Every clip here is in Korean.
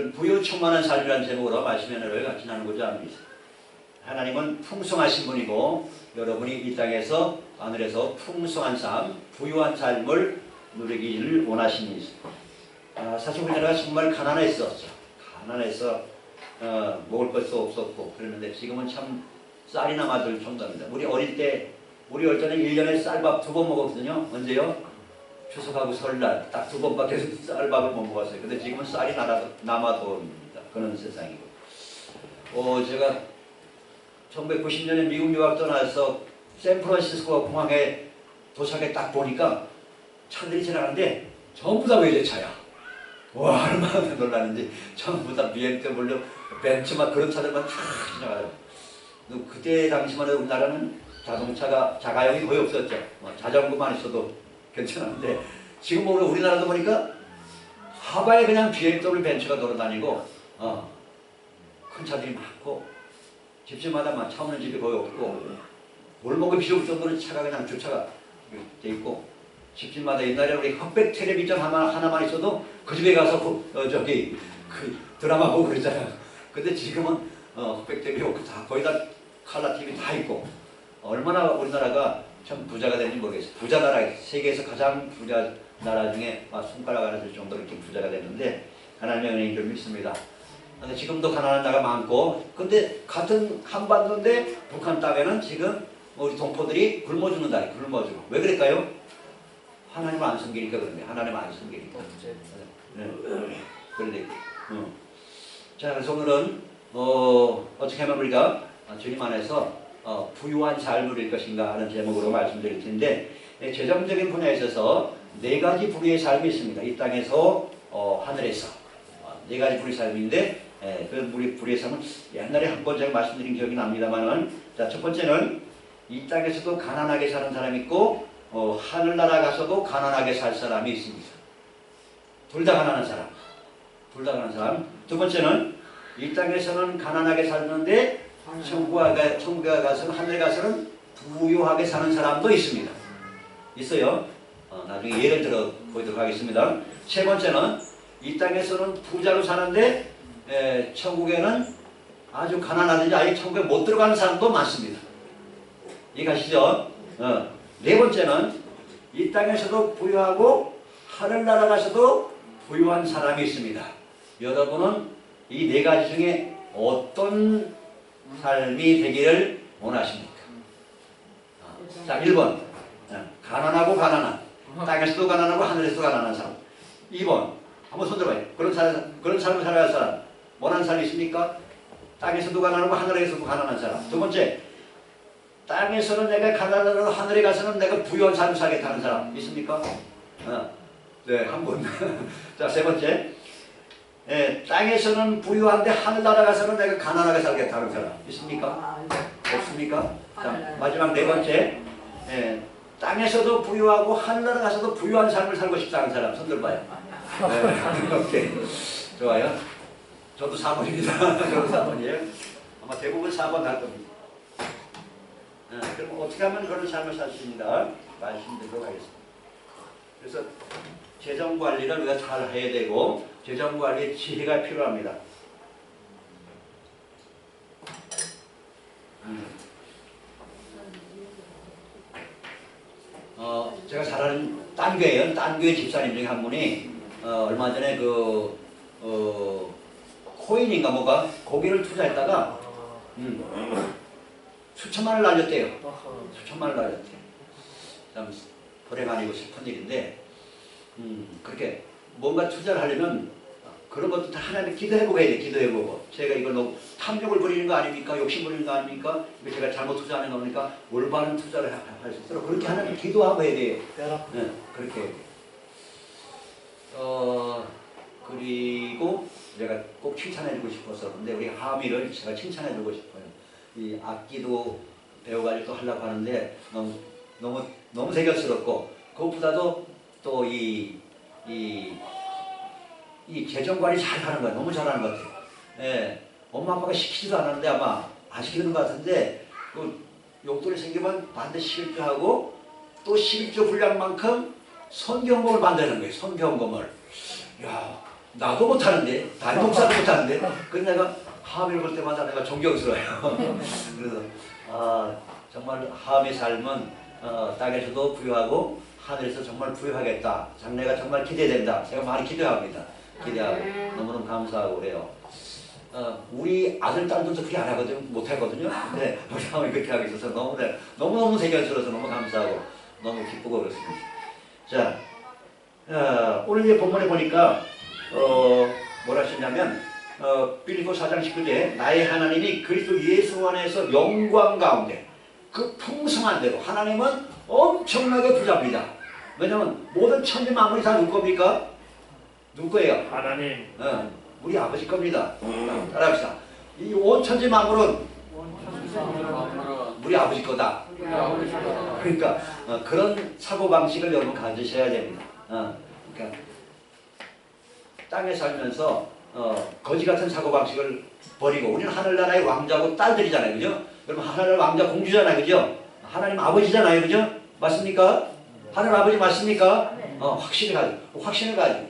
오늘 부유충만한 삶이라는 제목으로 말씀의 은혜를 같이 나누고자 합니다. 하나님은 풍성하신 분이고 여러분이 이 땅에서 하늘에서 풍성한 삶, 부유한 삶을 누리기를 원하십니다. 사실 우리나라가 정말 가난했었죠. 가난해서 먹을 것도 없었고 그랬는데 지금은 참 쌀이나 맞을 정도입니다. 우리 어릴 때는 1년에 쌀밥 2번 먹었거든요. 언제요? 추석하고 설날 딱 2번밖에 쌀밥을 못 먹었어요. 근데 지금은 쌀이 남아도입니다. 그런 세상이고. 제가 1990년에 미국 유학 떠나서 샌프란시스코 공항에 도착해 딱 보니까 차들이 지나가는데 전부 다 외제차야. 와, 얼마나 놀랐는지. 전부 다 BMW, 벤츠 막 그런 차들만 쫙 지나가요. 그때 당시만 해도 우리나라는 자동차가 자가용이 거의 없었죠. 자전거만 있어도 괜찮았는데 지금 우리나라도 보니까 하바에 그냥 BMW, 벤츠가 돌아다니고 큰 차들이 많고 집집마다 차 없는 집이 거의 없고 골목에 필요 없을 정도로 차가 그냥 주차가 돼 있고 집집마다 옛날에 우리 흑백 텔레비전 하나만 있어도 그 집에 가서 그 드라마 보고 그랬잖아요. 근데 지금은 흑백 텔레비 없고 거의 다 칼라 TV 다 있고 얼마나 우리나라가 참 부자가 되는지 모르겠어요. 부자 나라, 세계에서 가장 부자 나라 중에 손가락 하나 들 정도로 이렇게 부자가 됐는데 하나님의 은혜인 줄 믿습니다. 근데 지금도 가난한 나라가 많고 근데 같은 한반도인데 북한 땅에는 지금 우리 동포들이 굶어 죽는다. 굶어 죽어. 왜 그럴까요? 하나님을 안 섬기니까 그런데 하나님을 안 섬기니까. 네. 그런데 자, 그래서 오늘은 어떻게 하면 우리가 주님 안에서 부유한 삶을 누릴 것인가 하는 제목으로 말씀드릴 텐데 재정적인 분야에 있어서 4가지 부류의 삶이 있습니다. 이 땅에서 하늘에서 4가지 부류의 삶인데 그 부류의 삶은 옛날에 한 번 제가 말씀드린 기억이 납니다만은 자, 첫 번째는 이 땅에서도 가난하게 사는 사람이 있고 하늘나라 가서도 가난하게 살 사람이 있습니다. 둘 다 가난한 사람. 둘 다 가난한 사람. 두 번째는 이 땅에서는 가난하게 살는데 천국에 가서는 하늘에 가서는 부유하게 사는 사람도 있습니다. 있어요. 나중에 예를 들어 보도록 하겠습니다. 세 번째는 이 땅에서는 부자로 사는데 천국에는 아주 가난하든지 아예 천국에 못 들어가는 사람도 많습니다. 이해가시죠? 네 번째는 이 땅에서도 부유하고 하늘나라 가서도 부유한 사람이 있습니다. 여러분은 이 4가지 중에 어떤 삶이 되기를 원하십니까? 자, 1번 가난하고 가난한 땅에서도 가난하고 하늘에서도 가난한 사람. 2번 한번 손들어봐요. 그런 삶을 살아갈 사람 원하는 사람이 있습니까? 땅에서도 가난하고 하늘에서도 가난한 사람. 두 번째 땅에서는 내가 가난하고 하늘에 가서는 내가 부유한 삶을 살겠다는 사람 있습니까? 네, 한 분. 자, 세 번째 땅에서는 부유한데 하늘나라 가서는 내가 가난하게 살겠다는 사람 있습니까? 없습니까? 자, 마지막 네 번째 땅에서도 부유하고 하늘나라 가서도 부유한 삶을 살고 싶다는 사람 손 들어봐요. 네, 오케이. 좋아요. 저도 4번입니다. 저도 4번이에요. 아마 대부분 4번 할 겁니다. 그럼 어떻게 하면 그런 삶을 살 수 있는가 말씀드리도록 하겠습니다. 그래서 재정관리를 우리가 잘 해야 되고 재정관리에 지혜가 필요합니다. 제가 잘 아는 딴 교회요. 딴 교회 집사님 중에 한 분이 얼마 전에 코인인가 뭐가 거기를 투자했다가 수천만을 날렸대요. 수천만을 날렸대요. 참 불행 아니고 슬픈 일인데 그렇게 뭔가 투자를 하려면 그런 것도 다 하나님 기도해보고 해야 돼. 기도해보고 제가 이걸 너무 탐욕을 부리는 거 아닙니까? 욕심 부리는 거 아닙니까? 제가 잘못 투자하는 거니까 올바른 투자를 할 수 있도록 그렇게 하나님 기도하고 해야 돼요. 네, 그렇게 그리고 제가 꼭 칭찬해주고 싶어서 근데 우리 하미를 제가 칭찬해주고 싶어요. 이 악기도 배워가지고 또 하려고 하는데 너무 세결스럽고 그것보다도 또 이 재정관리 잘하는 거예요. 너무 잘하는 것 같아요. 예, 엄마 아빠가 시키지도 않았는데 아마 안 시키는 것 같은데 그 용돈이 생기면 반드시 11조하고 또 11조 분량만큼 선경금을 만드는 거예요. 선경금을. 야, 나도 못하는데, 다른 목사도 못하는데, 그래서 내가 하함을 볼 때마다 내가 존경스러워요. 그래서 정말 하함의 삶은 땅에서도 부유하고 하늘에서 정말 부유하겠다. 장래가 정말 기대된다. 제가 많이 기대합니다. 기대하고 너무너무 감사하고 그래요. 우리 아들 딸도 그렇게 안 하거든요. 못 하거든요. 근데 우리 하함이 그렇게 하고 있어서 너무너무 대견스러워서 너무 감사하고 너무 기쁘고 그렇습니다. 자, 오늘 이제 본문에 보니까 뭐라 하셨냐면 빌립보 4장 19절 나의 하나님이 그리스도 예수 안에서 영광 가운데 그 풍성한 대로 하나님은 엄청나게 부자입니다. 왜냐면 모든 천지 만물이 다 누구 겁니까? 누구 거예요? 하나님. 우리 아버지 겁니다. 따라합시다. 이 온 천지 만물은 우리 아버지 거다. 그러니까 그런 사고방식을 여러분 가지셔야 됩니다. 그러니까 땅에 살면서 거지 같은 사고방식을 버리고 우리는 하늘나라의 왕자고 딸들이잖아요. 그죠? 여러분 하늘나라 왕자 공주잖아요. 그죠? 하나님 아버지잖아요. 그죠? 맞습니까? 하늘 아버지 맞습니까? 확신을 가지고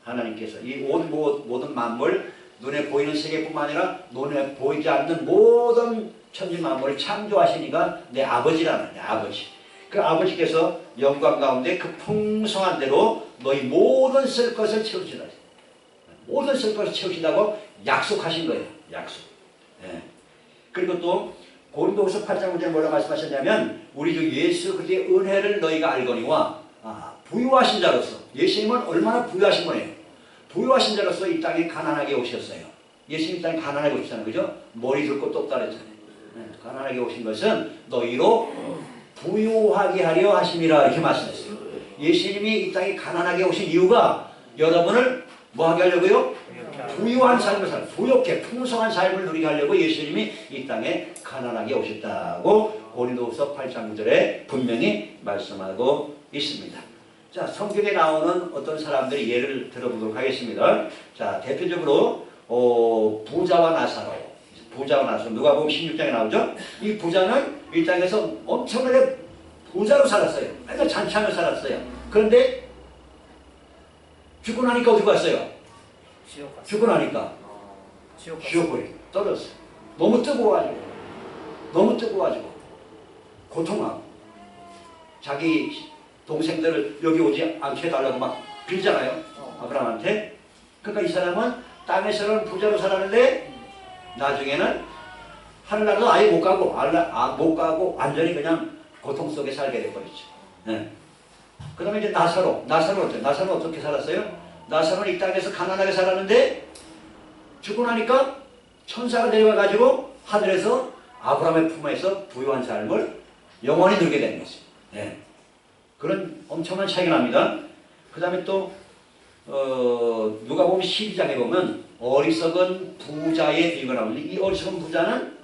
하나님께서 이 모든 만물 눈에 보이는 세계뿐만 아니라 눈에 보이지 않는 모든 천지 만물을 창조하시니까 내 아버지라는 내 아버지. 그 아버지께서 영광 가운데 그 풍성한 대로 너희 모든 쓸 것을 채우시다. 모든 쓸 것을 채우신다고 약속하신 거예요. 약속. 예. 그리고 또 고린도후서 8장 9절에 뭐라고 말씀하셨냐면 우리 주 예수 그리스도의 은혜를 너희가 알거니와 부유하신 자로서 예수님은 얼마나 부유하신 거예요. 부유하신 자로서 이 땅에 가난하게 오셨어요. 예수님 이 땅에 가난하게 오셨잖아요. 그죠? 머리 둘 것도 없다 그랬잖아요. 가난하게 오신 것은 너희로 부유하게 하려 하심이라 이렇게 말씀했어요. 예수님이 이 땅에 가난하게 오신 이유가 여러분을 뭐 하게 하려고요? 부유한 삶을 살, 부욕해 풍성한 삶을 누리게 하려고 예수님이 이 땅에 가난하게 오셨다고 고린도후서 8장 9절에 분명히 말씀하고 있습니다. 자, 성경에 나오는 어떤 사람들의 예를 들어보도록 하겠습니다. 자, 대표적으로 부자와 나사로. 누가 보면 16장에 나오죠? 이 부자는 이 땅에서 엄청나게 부자로 살았어요. 맨날 잔치하며 살았어요. 그런데 죽고 나니까 어디 갔어요? 죽고 나니까 지옥불이 떨어졌어요. 너무 뜨거워가지고 고통하고 자기 동생들을 여기 오지 않게 해달라고 막 빌잖아요. 아브라함한테. 그러니까 이 사람은 땅에서는 부자로 살았는데 나중에는 하늘나라도 아예 못 가고 완전히 그냥 고통 속에 살게 돼버렸죠. 네. 그 다음에 이제 나사로는 어떻게 살았어요? 나사로는 이 땅에서 가난하게 살았는데 죽고 나니까 천사가 내려와가지고 하늘에서 아브라함의 품에서 부유한 삶을 영원히 누리게 되는 거죠. 네. 그런 엄청난 차이가 납니다. 그 다음에 또 누가 보면 12장에 보면 어리석은 부자의 비유가 나오는데 이 어리석은 부자는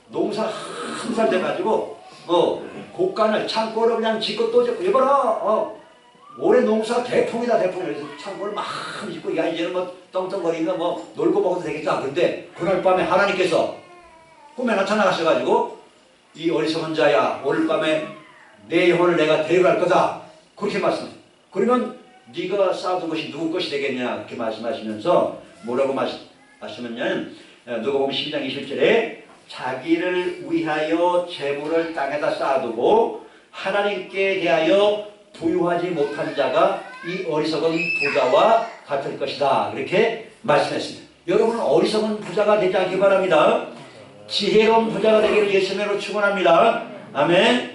농사 한 살 돼가지고 곡간을 창고를 그냥 짓고 또 짓고 이봐라 올해 농사 대풍이다 그래서 창고를 막 짓고 야 이제는 뭐 떵떵거리면 뭐 놀고 먹어도 되겠다. 근데 그날 밤에 하나님께서 꿈에 나타나셔가지고 이 어리석은 자야 오늘 밤에 내 영혼을 내가 데려갈 거다 그렇게 말씀하세요. 그러면 네가 쌓아둔 것이 누구 것이 되겠냐 그렇게 말씀하시면서 뭐라고 말씀하시냐면 누가 보면 12장 20절에 자기를 위하여 재물을 땅에다 쌓아두고 하나님께 대하여 부유하지 못한 자가 이 어리석은 부자와 같을 것이다 그렇게 말씀했습니다. 여러분은 어리석은 부자가 되지 않기 바랍니다. 지혜로운 부자가 되기를 예수님으로 축원합니다. 아멘.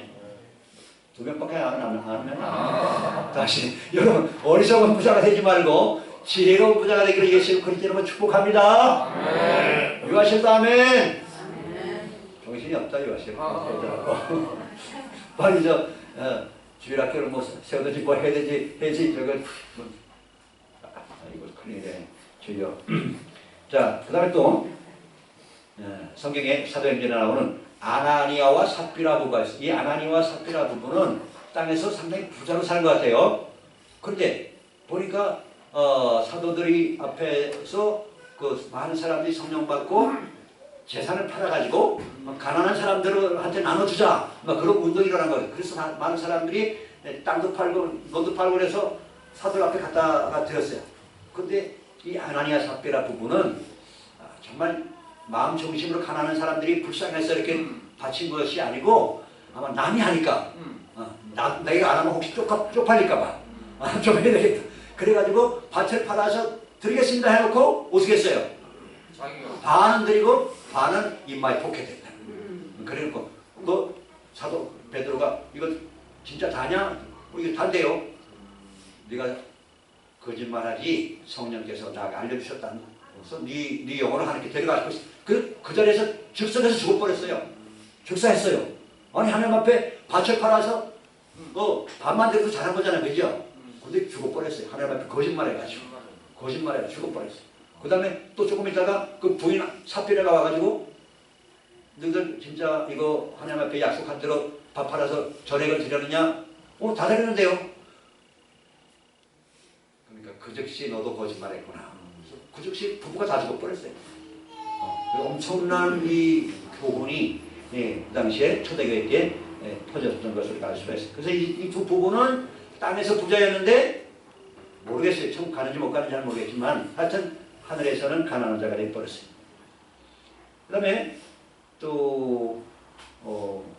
두 명밖에 안 하면 다시 여러분 어리석은 부자가 되지 말고 지혜로운 부자가 되기를 예수 그리스도로 축복합니다. 유아실도 아멘. 정신이 없다 유아실. 빨리 주일학교를 뭐 세우든지 뭐 해야지 저거 이거 큰일이네 주여. 자, 그 다음에 또 성경에 사도행전에 나오는 아나니아와 삽비라 부부가 있어요. 이 아나니아와 삽비라 부부는 땅에서 상당히 부자로 사는 것 같아요. 그런데 보니까 사도들이 앞에서 그 많은 사람들이 성령 받고 재산을 팔아가지고 가난한 사람들한테 나눠주자 막 그런 운동이 일어난 거예요. 그래서 많은 사람들이 땅도 팔고 너도 팔고 그래서 사도 앞에 갖다가 드렸어요. 근데 이 아나니아 삽비라 부부는 정말 마음 중심으로 가난한 사람들이 불쌍해서 이렇게 바친 것이 아니고 아마 남이 하니까 내가 안 하면 혹시 쪽팔릴까봐 좀 해야 되겠다. 그래가지고 밭을 팔아서 드리겠습니다 해놓고 어떻게 했어요? 반은 드리고 반은 입마에 포켓했다. 그래놓고 너 사도 베드로가 이거 진짜 다냐? 이거 단대요. 네가 거짓말하지 성령께서 나에게 알려주셨다는 거. 그래서 네 영혼을 하나님께 데려가고 있어. 그 자리에서 즉석에서 죽어버렸어요. 즉사했어요. 아니 하나님 앞에 밭을 팔아서 밥만 들어도 잘한 거잖아요. 그죠? 근데 죽어버렸어요. 하나님 앞에 거짓말해가지고 죽어버렸어요. 그 다음에 또 조금 있다가 그 부인 삽비라가 와가지고 너희들 진짜 이거 하나님 앞에 약속한 대로 밥 팔아서 전액을 드렸느냐? 다 드렸는데요. 그러니까 그 즉시 너도 거짓말했구나. 그 즉시 부부가 다 죽어버렸어요. 엄청난 이 교훈이 그 당시에 초대교회 때 퍼졌던 것을 알 수가 있어요. 그래서 이 두 부부는 땅에서 부자였는데 모르겠어요. 천국 가는지 못 가는지 잘 모르겠지만 하여튼 하늘에서는 가난한 자가 되어버렸어요. 그 다음에 또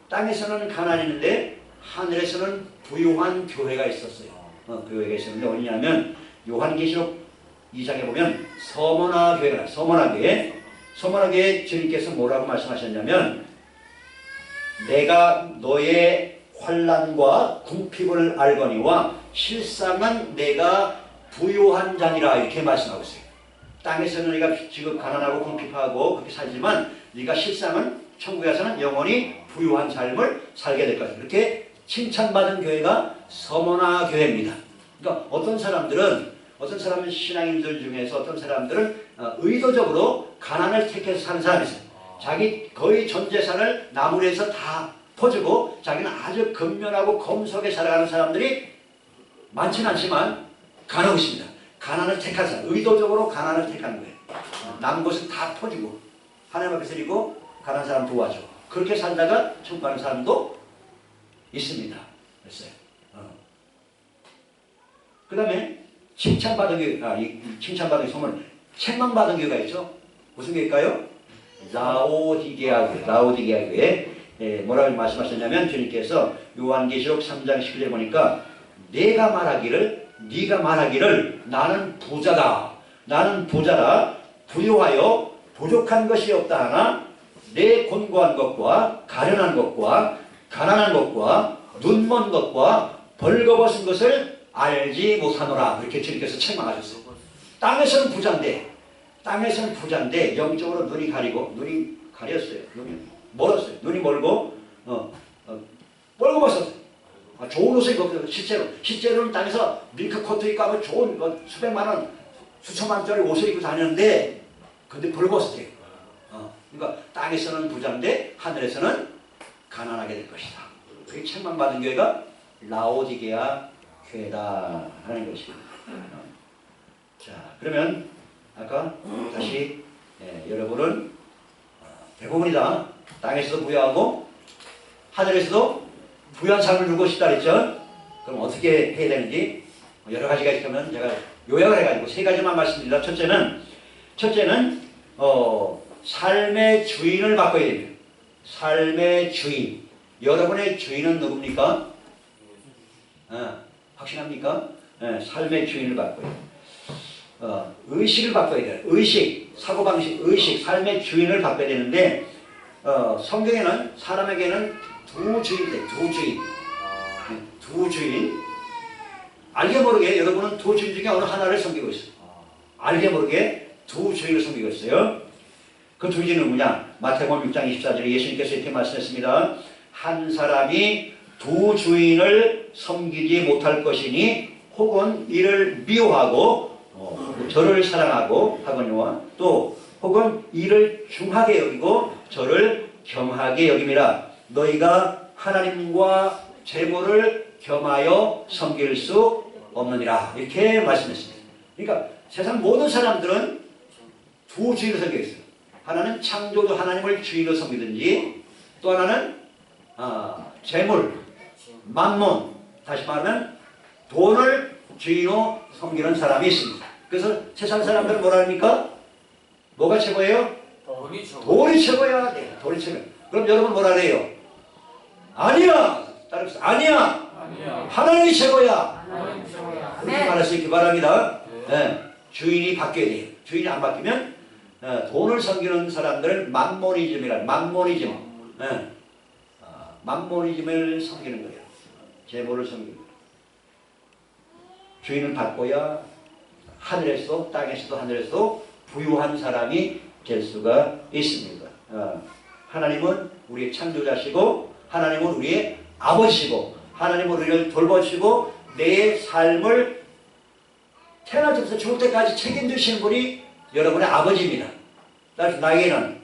땅에서는 가난했는데 하늘에서는 부유한 교회가 있었어요. 교회가 있었는데 어디냐면 요한계시록 2장에 보면 서머나 교회가 서머나 교회 주님께서 뭐라고 말씀하셨냐면 내가 너의 환난과 궁핍을 알거니와 실상은 내가 부유한 자니라 이렇게 말씀하고 있어요. 땅에서는 네가 지금 가난하고 궁핍하고 그렇게 살지만 네가 실상은 천국에 가서는 영원히 부유한 삶을 살게 될 것이다. 이렇게 칭찬받은 교회가 서머나 교회입니다. 그러니까 어떤 사람은 신앙인들 중에서 어떤 사람들은 의도적으로 가난을 택해서 사는 사람이 있어요. 자기 거의 전 재산을 나무리에서 다 퍼주고 자기는 아주 근면하고 검소하게 살아가는 사람들이 많지는 않지만 간혹 있습니다. 가난을 택한 사람, 의도적으로 가난을 택한 거예요. 남은 것을 다 퍼주고 하나님 앞에 드리고 가난한 사람 도와줘. 그렇게 살다가 천국 가는 사람도 있습니다. 그랬어요. 그 다음에 칭찬받은 교회, 이 칭찬받은 소문, 책망받은 교회가 있죠. 무슨 교회일까요? 라오디게아 교회. 뭐라고 말씀하셨냐면 주님께서 요한계시록 3장 11절에 보니까 네가 말하기를 나는 부자다. 부유하여 부족한 것이 없다 하나 내 곤고한 것과 가련한 것과 가난한 것과 눈먼 것과 벌거벗은 것을 알지 못하노라. 이렇게 주님께서 책망하셨어요. 땅에서는 부자인데 영적으로 눈이 가렸어요. 눈이 멀었어요. 눈이 멀고 벌거벗었어요. 좋은 옷을 입었어요. 실제로는 땅에서 밀크코트 입고 하면 좋은 수백만 원, 수천만 원짜리 옷을 입고 다녔는데 근데 벌거벗었대요. 그러니까 땅에서는 부자인데 하늘에서는 가난하게 될 것이다. 그게 책망받은 교회가 라오디게아 교회다 하는 것입니다. 자, 그러면 아까 다시 여러분은 대부분이다. 땅에서도 부유하고 하늘에서도 부유한 삶을 누리고 싶다 그랬죠. 그럼 어떻게 해야 되는지 여러 가지가 있으면 제가 요약을 해가지고 세 가지만 말씀드립니다. 첫째는 삶의 주인을 바꿔야 됩니다. 삶의 주인. 여러분의 주인은 누굽니까? 확신합니까? 삶의 주인을 바꿔야 돼요. 의식을 바꿔야 돼요. 의식, 사고방식, 삶의 주인을 바꿔야 되는데 성경에는 사람에게는 두 주인이 돼요. 두 주인. 알게 모르게 여러분은 두 주인 중에 어느 하나를 섬기고 있어요. 알게 모르게 두 주인을 섬기고 있어요. 그 두 주인은 누구냐? 마태복음 6장 24절에 예수님께서 이렇게 말씀했습니다. 한 사람이 두 주인을 섬기지 못할 것이니 혹은 이를 미워하고 저를 사랑하고 하거니와 또 혹은 이를 중하게 여기고 저를 겸하게 여김이라. 너희가 하나님과 재물을 겸하여 섬길 수 없느니라. 이렇게 말씀했습니다. 그러니까 세상 모든 사람들은 두 주인을 섬기고 있어요. 하나는 창조주 하나님을 주인으로 섬기든지 또 하나는 재물, 만몬, 다시 말하면 돈을 주인으로 섬기는 사람이 있습니다. 그래서 세상 사람들은 뭐라 합니까? 뭐가 최고예요? 돈이 최고야. 네, 돈이 최고야. 그럼 여러분 뭐라 그래요? 아니야. 따라서 아니야. 하나님이 최고야. 그렇게 말할 수 있기 바랍니다. 네. 주인이 바뀌어야 돼요. 주인이 안 바뀌면 돈을 섬기는 사람들은 맘모니즘이라 맘모니즘. 맘모니즘을 섬기는 거예요. 재물을 섬기는 거예요. 주인을 바꿔야 하늘에서도 땅에서도 하늘에서도 부유한 사람이 될 수가 있습니다. 하나님은 우리의 창조자시고 하나님은 우리의 아버지시고 하나님은 우리를 돌보시고 내 삶을 태어나서부터 죽을 때까지 책임지시는 분이 여러분의 아버지입니다. 따라서 나에게는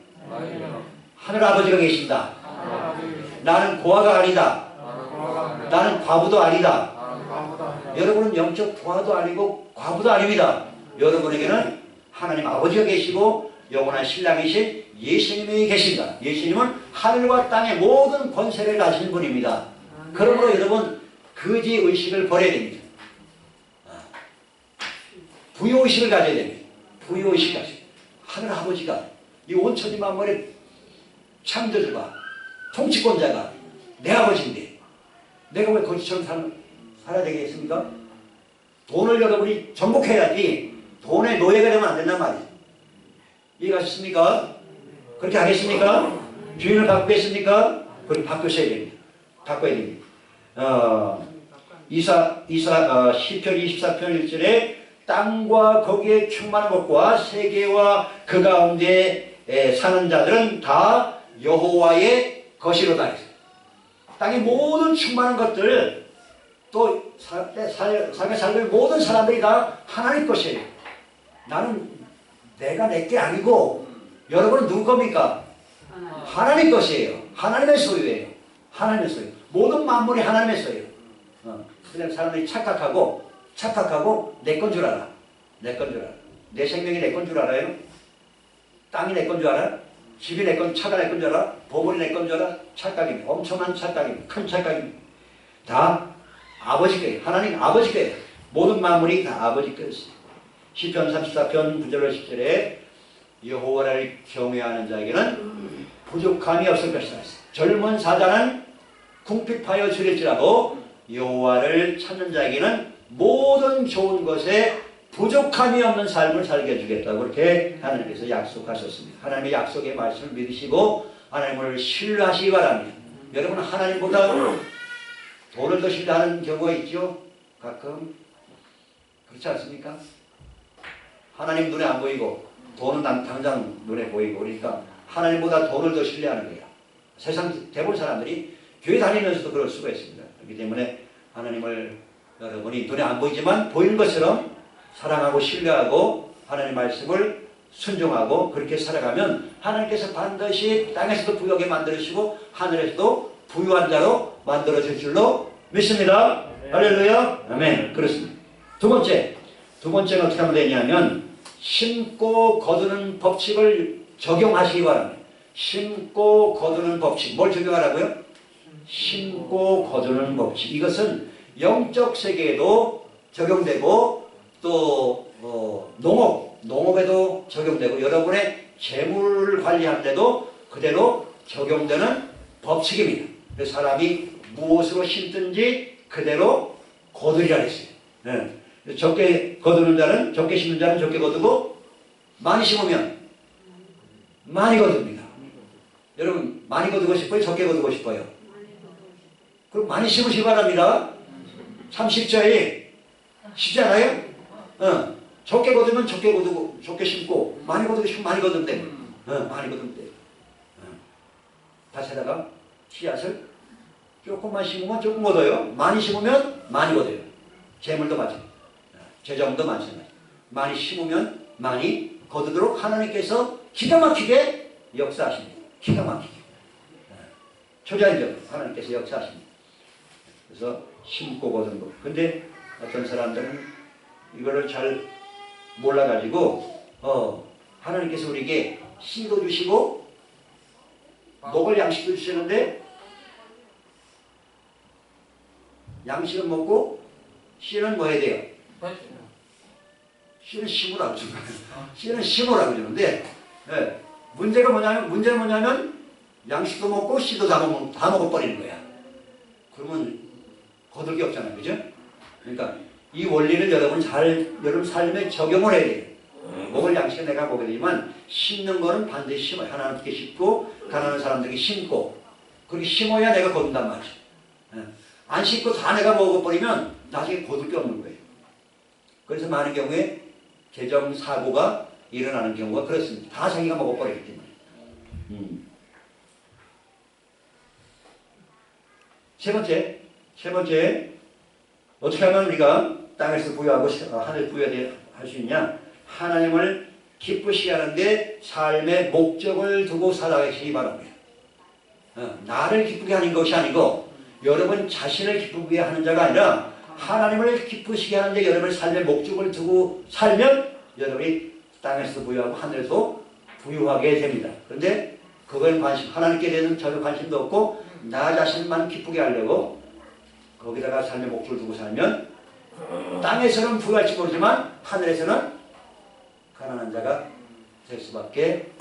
하늘 아버지가 계신다. 나는 고아가 아니다. 나는 과부도 아니다. 여러분은 영적 부하도 아니고 과부도 아닙니다. 여러분에게는 하나님 아버지가 계시고 영원한 신랑이신 예수님이 계십니다. 예수님은 하늘과 땅의 모든 권세를 가진 분입니다. 그러므로 여러분 거지 의식을 버려야 됩니다. 부유의식을 가져야 됩니다. 부유의식을 가져야 됩니다. 하늘 아버지가 이 온 천지 만물의 창조주가 통치권자가 내 아버지인데 내가 왜 거지처럼 살아야 되겠습니까? 돈을 여러분이 정복해야지 돈의 노예가 되면 안 된단 말이에요. 이해가셨습니까? 그렇게 하겠습니까? 주인을 바꾸겠습니까? 그렇게 바꾸셔야 됩니다. 바꿔야 됩니다. 시편 24편 1절에 땅과 거기에 충만한 것과 세계와 그 가운데 사는 자들은 다 여호와의 것이로다. 땅의 모든 충만한 것들 또 삶에 살고 있는 모든 사람들이 다 하나님 것이에요. 나는 내가 내게 아니고 여러분은 누구 겁니까? 하나님 것이에요. 하나님의 소유예요. 하나님의 소유. 모든 만물이 하나님의 소유예요. 그냥 사람들이 착각하고 내 건 줄 알아. 내 건 줄 알아. 내 생명이 내 건 줄 알아요? 땅이 내 건 줄 알아? 집이 내 건, 차가 내 건 줄 알아? 보물이 내 건 줄 알아? 착각입니다. 엄청난 착각입니다. 큰 착각입니다. 다 아버지 거예요. 하나님 아버지 거예요. 모든 만물이 다 아버지 거였어요. 시편 34편 9절로 10절에 여호와를 경외하는 자에게는 부족함이 없을 것이다. 젊은 사자는 궁핍하여 줄일지라도 여호와를 찾는 자에게는 모든 좋은 것에 부족함이 없는 삶을 살게 해주겠다고 그렇게 하나님께서 약속하셨습니다. 하나님의 약속의 말씀을 믿으시고 하나님을 신뢰하시기 바랍니다. 여러분 하나님보다 돈을 더 신뢰하는 경우가 있죠? 가끔 그렇지 않습니까? 하나님 눈에 안 보이고 돈은 당장 눈에 보이고 그러니까 하나님보다 돈을 더 신뢰하는 거예요. 세상 대부분 사람들이 교회 다니면서도 그럴 수가 있습니다. 그렇기 때문에 하나님을 여러분이 눈에 안 보이지만 보이는 것처럼 사랑하고 신뢰하고 하나님의 말씀을 순종하고 그렇게 살아가면 하나님께서 반드시 땅에서도 부유하게 만들어주시고 하늘에서도 부유한 자로 만들어줄 줄로 믿습니다. 할렐루야. 아멘. 그렇습니다. 두 번째는 어떻게 하면 되냐면 심고 거두는 법칙을 적용하시기 바랍니다. 심고 거두는 법칙. 뭘 적용하라고요? 심고 거두는 법칙. 이것은 영적 세계에도 적용되고 또 농업에도 적용되고 여러분의 재물 관리하는 데도 그대로 적용되는 법칙입니다. 그래서 사람이 무엇으로 심든지 그대로 거두리라 했어요. 네. 적게 거두는 자는 적게 심는 자는 적게 거두고 많이 심으면 많이 거둡니다. 여러분 많이 거두고 싶어요? 적게 거두고 싶어요? 그럼 많이 심으시기 바랍니다. 참 쉽죠? 쉽지 않아요? 적게 거두면 적게 거두고 적게 심고 많이 거두고 싶으면 많이 거두면 돼. 많이 거두면 돼. 다시다가 씨앗을 조금만 심으면 조금 거둬요. 많이 심으면 많이 거둬요. 재물도 마찬가지. 재정도 마찬가지. 많이 심으면 많이 거두도록 하나님께서 기가 막히게 역사하십니다. 기가 막히게. 초자연적으로 하나님께서 역사하십니다. 그래서 심고 거두는 것. 근데 어떤 사람들은 이거를 잘 몰라가지고 하나님께서 우리에게 씨도 주시고 먹을 양식도 주시는데 양식은 먹고 씨는 뭐 해야 돼요? 씨는 심으라고 주는 거예요. 씨는 심으라고 주는데, 예, 문제는 뭐냐면 양식도 먹고 씨도 다 먹어버리는 거야. 그러면 거둘 게 없잖아요. 그죠? 그러니까 이 원리는 여러분 삶에 적용을 해야 돼요. 먹을 양식은 내가 먹어야 되지만 심는 거는 반드시 심어요. 하나님께 심고 가난한 사람들에게 심고 그렇게 심어야 내가 거둔단 말이죠. 예. 안 심고 다 내가 먹어버리면 나중에 거둘 게 없는 거예요. 그래서 많은 경우에 재정사고가 일어나는 경우가 그렇습니다. 다 자기가 먹어버리기 때문에. 세 번째, 어떻게 하면 우리가 땅에서 부여하고 하늘 부여할 수 있냐? 하나님을 기쁘시게 하는데 삶의 목적을 두고 살아가시기 바랍니다. 나를 기쁘게 하는 것이 아니고 여러분 자신을 기쁘게 하는 자가 아니라 하나님을 기쁘시게 하는데 여러분의 삶의 목적을 두고 살면 여러분이 땅에서 부여하고 하늘에서 부유하게 됩니다. 그런데 그건 하나님께 대해서는 전혀 관심도 없고 나 자신만 기쁘게 하려고 거기다가 삶의 목적을 두고 살면 땅에서는 부유할지 모르지만 하늘에서는 가난한 자가 될 수밖에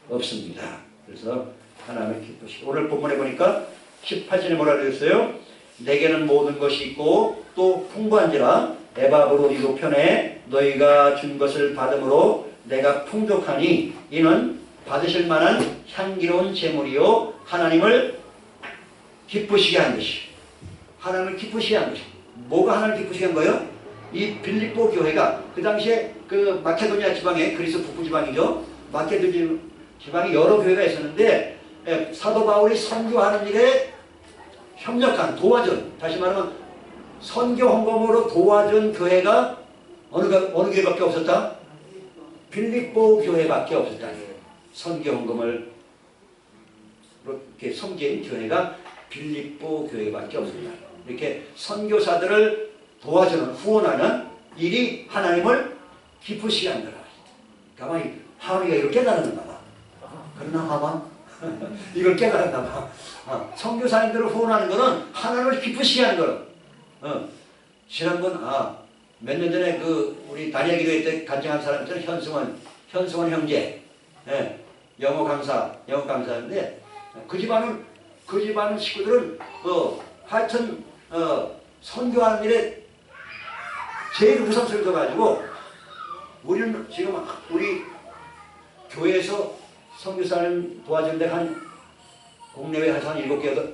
없습니다. 그래서 하나님을 기쁘시고 오늘 본문에 보니까 18절에 뭐라 그랬어요? 내게는 모든 것이 있고 또 풍부한지라 에바브로 이고 편에 너희가 준 것을 받음으로 내가 풍족하니 이는 받으실 만한 향기로운 제물이요 하나님을 기쁘시게 한 것이 하나님을 기쁘시게 한 것이 뭐가 하나님을 기쁘시게 한 거예요? 이 빌립보 교회가 그 당시에 그 마케도니아 지방에 그리스 북부 지방이죠. 마케도니아 지방에 여러 교회가 있었는데 사도 바울이 선교하는 일에 협력한 도와준 다시 말하면 선교 헌금으로 도와준 교회가 어느 교회밖에 없었다? 빌립보 교회밖에 없었다. 선교 헌금을 이렇게 섬긴 교회가 빌립보 교회밖에 없었다. 이렇게 선교사들을 도와주는 후원하는 일이 하나님을 기쁘시게 한다. 가만히 하루가 이걸 깨달았는가 봐. 그러나 하마 이걸 깨달았나 봐. 선교사님들을 후원하는 것은 하나님을 기쁘시게 하는 거는 지난번 몇 년 전에 우리 다니엘 기도회 때 간증한 사람 있잖아요. 현승원 형제 영어 강사인데 그 집안은 식구들은 하여튼 선교하는 일에 제일 우선순위를 둬가지고 우리는 지금 우리 교회에서 선교사님 도와준 데 국내외 한 7개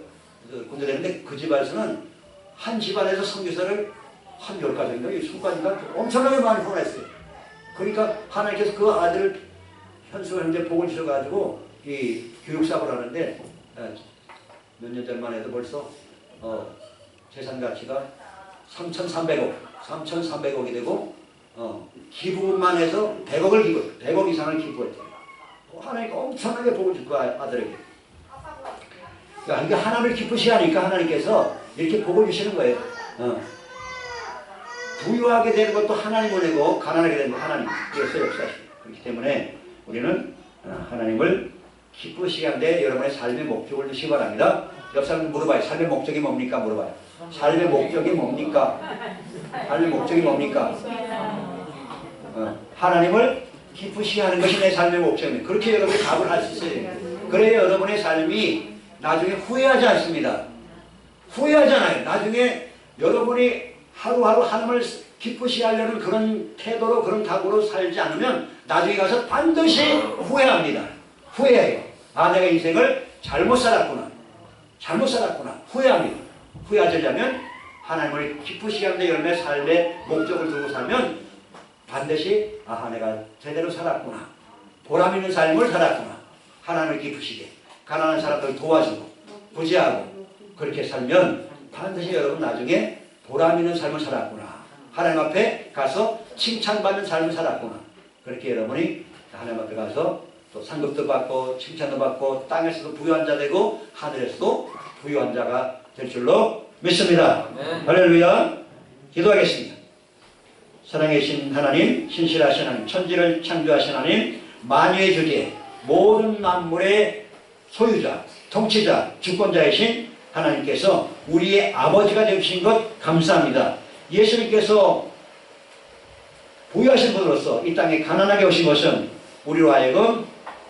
군데 되는데 그 집안에서는 한 집안에서 선교사를 한 10가정인가 20가정인가 엄청나게 많이 후원했어요. 그러니까 하나님께서 그 아들을 현수가 형제 복을 주셔가지고 이 교육사업을 하는데 몇 년 전만 해도 벌써 재산 가치가 3,300억이 되고 기부만 해서 100억 이상을 기부했대요. 하나님께 엄청나게 복을 줄 거야 아들에게. 그러니까 하나님을 기쁘시게 하니까 하나님께서 이렇게 복을 주시는 거예요. 부유하게 되는 것도 하나님 은혜고 가난하게 되는 것도 하나님께서 역사하십니다. 그렇기 때문에 우리는 하나님을 기쁘시게 하는데 여러분의 삶의 목적을 주시기 바랍니다. 옆 사람 물어봐요. 삶의 목적이 뭡니까? 물어봐요. 삶의 목적이 뭡니까? 삶의 목적이 뭡니까? 하나님을 기쁘시게 하는 것이 내 삶의 목적입니다. 그렇게 여러분이 답을 할 수 있어요. 그래야 여러분의 삶이 나중에 후회하지 않습니다. 후회하지 않아요. 나중에 여러분이 하루하루 하나님을 기쁘시게 하려는 그런 태도로 그런 각오로 살지 않으면 나중에 가서 반드시 후회합니다. 후회해요. 내가 인생을 잘못 살았구나. 후회합니다. 후회하려면 하나님을 기쁘시게 하는데 여러분의 삶의 목적을 두고 살면 반드시 내가 제대로 살았구나. 보람 있는 삶을 살았구나. 하나님을 기쁘시게 가난한 사람들 도와주고 부지하고 그렇게 살면 반드시 여러분 나중에 보람 있는 삶을 살았구나. 하나님 앞에 가서 칭찬받는 삶을 살았구나. 그렇게 여러분이 하나님 앞에 가서 또 상급도 받고 칭찬도 받고 땅에서도 부유한 자 되고 하늘에서도 부유한 자가 될 줄로 믿습니다. 할렐루야. 기도하겠습니다. 사랑하신 하나님, 신실하신 하나님, 천지를 창조하신 하나님, 만유의 주제, 모든 만물의 소유자, 통치자, 주권자이신 하나님께서 우리의 아버지가 되신 것 감사합니다. 예수님께서 부유하신 분으로서 이 땅에 가난하게 오신 것은 우리로 하여금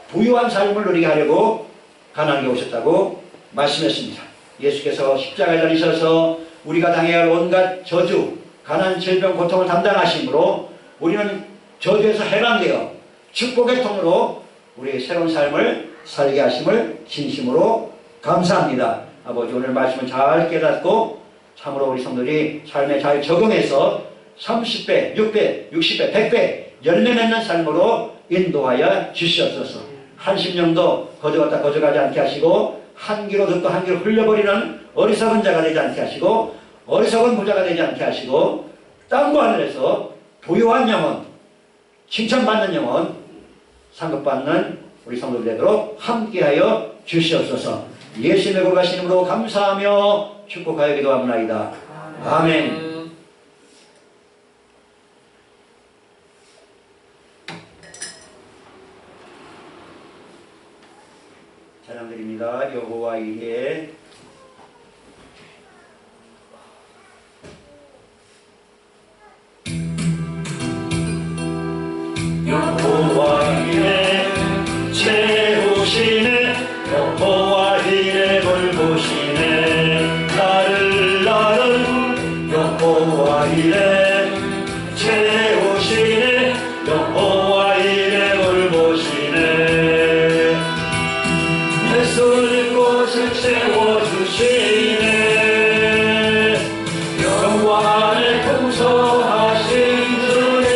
부유한 삶을 누리게 하려고 가난하게 오셨다고 말씀했습니다. 예수께서 십자가에 달리셔서 우리가 당해야 할 온갖 저주, 가난, 질병, 고통을 담당하심으로 우리는 저주에서 해방되어 축복의 통로로 우리의 새로운 삶을 살게 하심을 진심으로 감사합니다. 아버지, 오늘 말씀을 잘 깨닫고 참으로 우리 성도들이 삶에 잘 적응해서 30배, 6배, 60배, 100배 열매 맺는 삶으로 인도하여 주시옵소서. 한심령도 거저갔다 거저가지 않게 하시고 한 귀로 듣고 한 귀로 흘려버리는 어리석은 자가 되지 않게 하시고 어리석은 부자가 되지 않게 하시고 땅과 하늘에서 부유한 영혼, 칭찬받는 영혼, 상급받는 우리 성도들 되도록 함께하여 주시옵소서. 예수님의 거룩하신 이름으로 감사하며 축복하여 기도합니다. 아멘. 찬양드립니다. 여호와 이레. 여호와 이레 채우시네. 여호와 이레 돌보시네. 나를 여호와 이레 채우시네. 여호와 이레 돌보시네. 내 쏠 곳을 채워주시네. 영광 안에 풍성하신 주님,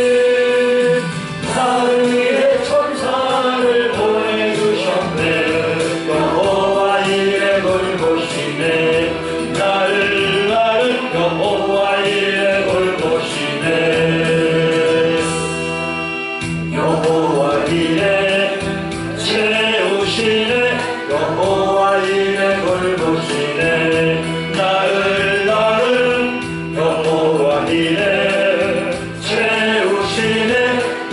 나를 위해 천사를 보내주셨네. 여호와 이레 돌보시네. 나를 여호와 이레 돌보시네. 여호와 이레 채우시네. 여호와 이레 돌보시네. 나를 여호와 이레 채우시네.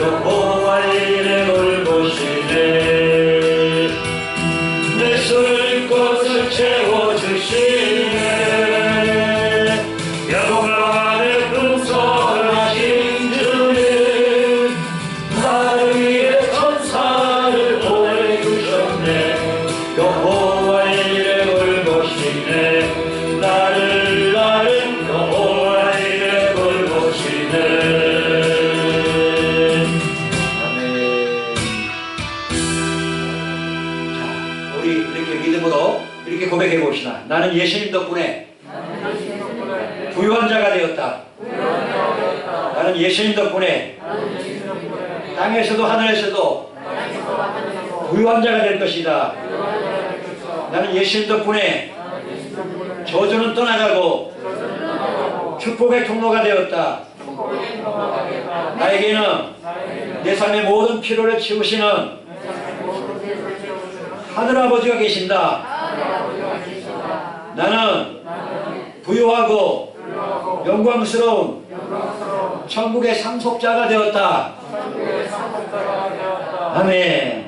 여호와 이레 돌보시네. 내 쏠 곳을 채워주시네. 영광 안에 풍성하신 주님, 나를 위해 천사를 보내주셨네. 여호와 이레 돌보시네. 나를 여호와 이레 돌보시네. 아멘. 자, 우리 이렇게 믿음으로 이렇게 고백해 봅시다. 나는 예수님 덕분에 부유한 자가 되었다. 나는 예수님 덕분에 땅에서도 하늘에서도 부유한 자가 될 것이다. 나는 예수님 덕분에 저주는 떠나가고 축복의 통로가 되었다. 나에게는 내 삶의 모든 피로를 치우시는 하늘아버지가 계신다. 나는 부유하고 영광스러운 천국의 상속자가 되었다. 아멘.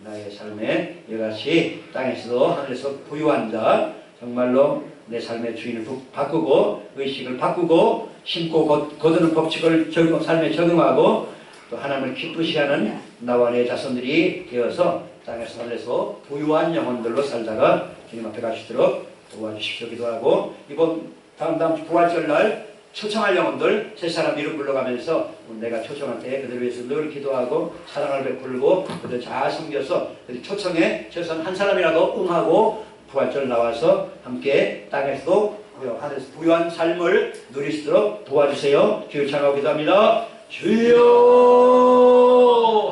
나의 삶에 이같이 땅에서도 하늘에서 부유한 자, 정말로 내 삶의 주인을 바꾸고 의식을 바꾸고 심고 거두는 법칙을 삶에 적용하고 또 하나님을 기쁘시게 하는 나와 내 자손들이 되어서 땅에서 하늘에서 부유한 영혼들로 살다가 주님 앞에 갈 수 있도록 도와주십시오 기도하고, 이번 다음 부활절날 초청할 영혼들 세 사람 이름 불러가면서 내가 초청할 때 그들을 위해서 늘 기도하고 사랑을 베풀고 그들 잘 섬겨서 그들 초청에 최소한 한 사람이라도 응하고 부활절 나와서 함께 땅에서도 하늘에서 부유한 삶을 누릴 수 있도록 도와주세요. 주여 찬양하고 기도합니다. 주여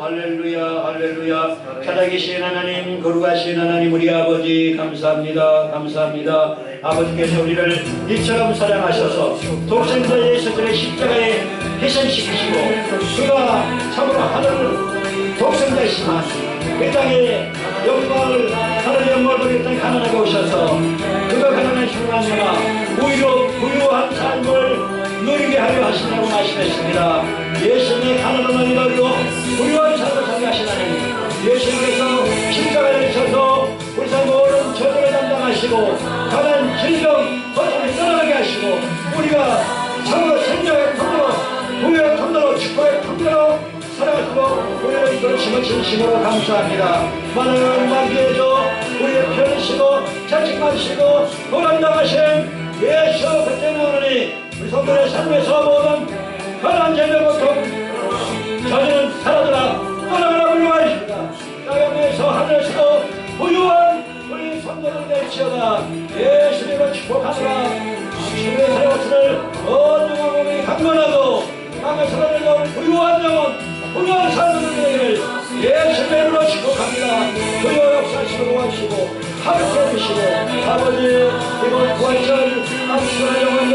할렐루야 할렐루야. 살아계신 하나님, 거룩하신 하나님, 우리 아버지 감사합니다. 감사합니다. 아버지께서 우리를 이처럼 사랑하셔서 독생자 예수 그리스도의 십자가에 희생시키시고 그가 참으로 하늘 독생자이시만 이 땅에 영광을 하늘의 영광을 이 땅에 가난하게 오셔서 그가 가난한 중간자가 오히려 부유한 삶을 누리게 하려 하신다고 말씀했습니다. 예수님의 가난한 어린아이로 부유한 삶을 살게 하신 하나님, 예수님께서 십자가에 지셔서 우리 삶 모든 저주를 담당하시고 가난, 질병, 고통을 떠나게 하시고 우리가 참으로 생명의 통로, 부유의 통로로 그렇지만 진심으로 감사합니다. 많은 만기에서 우리의 편이시고 자칭하시고 고난당하신 예수 그때는 오늘이 우리 성도의 삶에서 모든 편한 재명 고통 저주는 사라져라 떠나가라 불러가십니다. 땅에서 하늘에서도 부유한 우리 성도들 될지어다. 예수님을 축복하노라. 주의 사역을 언능한 몸이 강건하고 땅에서 하늘에도 부유한 영혼 부유한 삶을 되기를 예수님의 이름으로 축복합니다. 부여 역사하시고 도와주시고 함께 해주시고 아버지 이번 부활절 안수한 영혼들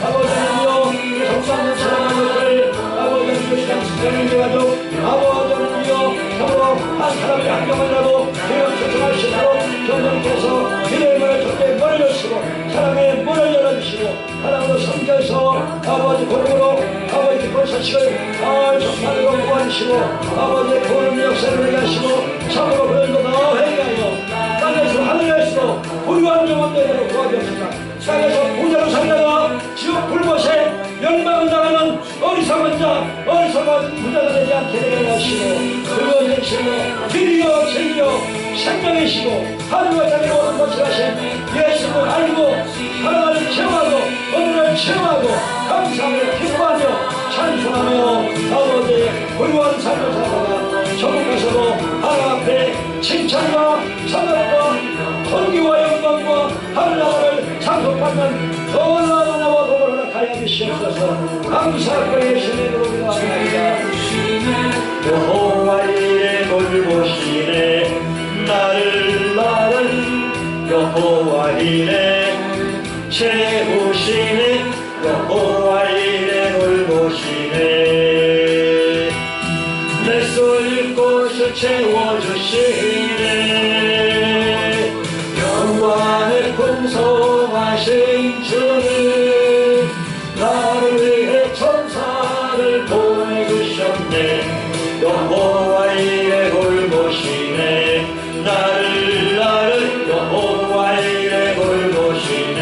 아버지는요 정상을 사랑하는 것을 아버지는 교시간 스승님의 가족 아버지는요 서로 한 사람이 한 명이라도 기름 초청하시도록 경정께서 기름을 전에 문을 여시고 사랑의 문을 열어주시고 하나님으로 섬겨서 아버지 고름으로 아버지 기쁜 소식을 전파하도록 도와주시고 아버지의 보는 역사를 하게 하시고 참으로 그런 거더 행하여 땅에서 하늘에서 부유한 영혼들로 도와주옵소서. 땅에서 부자로 살다가 지옥 불못에 멸망을 당하는 어리석은 자 어리석은 부자가 되지 않게 되게 하시고 그거 되시고 길이요 진리요 생명이시고 하늘과 땅의 모든 것을 하신 예수를 알고 하나님을 체험하고 오늘을 체험하고 감사하며 기뻐하며 찬송하며 아버지의 부유한 삶을 살다가 천국 가서도 하나님 앞에 칭찬과 사랑과 존귀와 영광과 하늘나라를 상속받는 놀라운 나와 복을 허락하여 주시옵소서. 감사하고 예수님의 이름으로 기도합니다. 여호와 이의 돌보시네 나를 여호와 이의 채우시네 여호와 이의 돌보시네 내 쏠 곳을 채워주시네 영광을 풍성하신 주는 나를 위해 천사를 보내주셨네 여호와 이의 돌보시네 나를 여호와 이의 돌보시네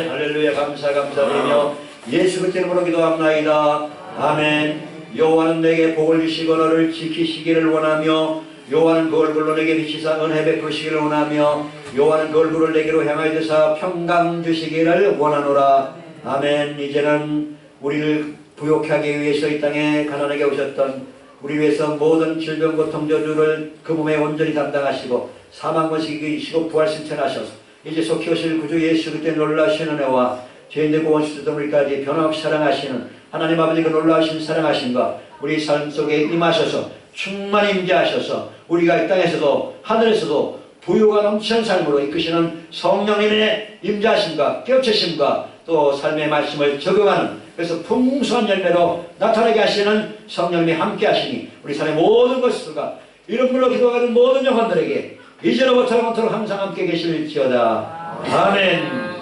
할렐루야. 감사드리며 예수 그리스도 이름으로 기도합나이다. 아멘. 여호와는 내게 복을 주시고 너를 지키시기를 원하며 여호와는 그 얼굴로 내게 비치사 은혜 베푸시기를 원하며 여호와는 그 얼굴을 내게로 향하여 주사 평강 주시기를 원하노라. 아멘. 이제는 우리를 부욕하기 위해서 이 땅에 가난하게 오셨던 우리 위해서 모든 질병 고통 저주를 그 몸에 온전히 담당하시고 사망권식 이기시고 부활승천하셔서 이제 속히 오실 구주 예수 그리스도의 놀라신 은혜와 죄인들과 원수들까지 변함없이 사랑하시는 하나님 아버지 그 놀라우신 사랑하심과 우리 삶 속에 임하셔서 충만히 임재하셔서 우리가 이 땅에서도 하늘에서도 부유가 넘치는 삶으로 이끄시는 성령님의 임재하심과 깨우치심과 또 삶의 말씀을 적용하는 그래서 풍성한 열매로 나타나게 하시는 성령님이 함께 하시니 우리 삶의 모든 것들과 이름으로 기도하는 모든 영혼들에게 이제로부터 영원토록 항상 함께 계실지어다. 아멘.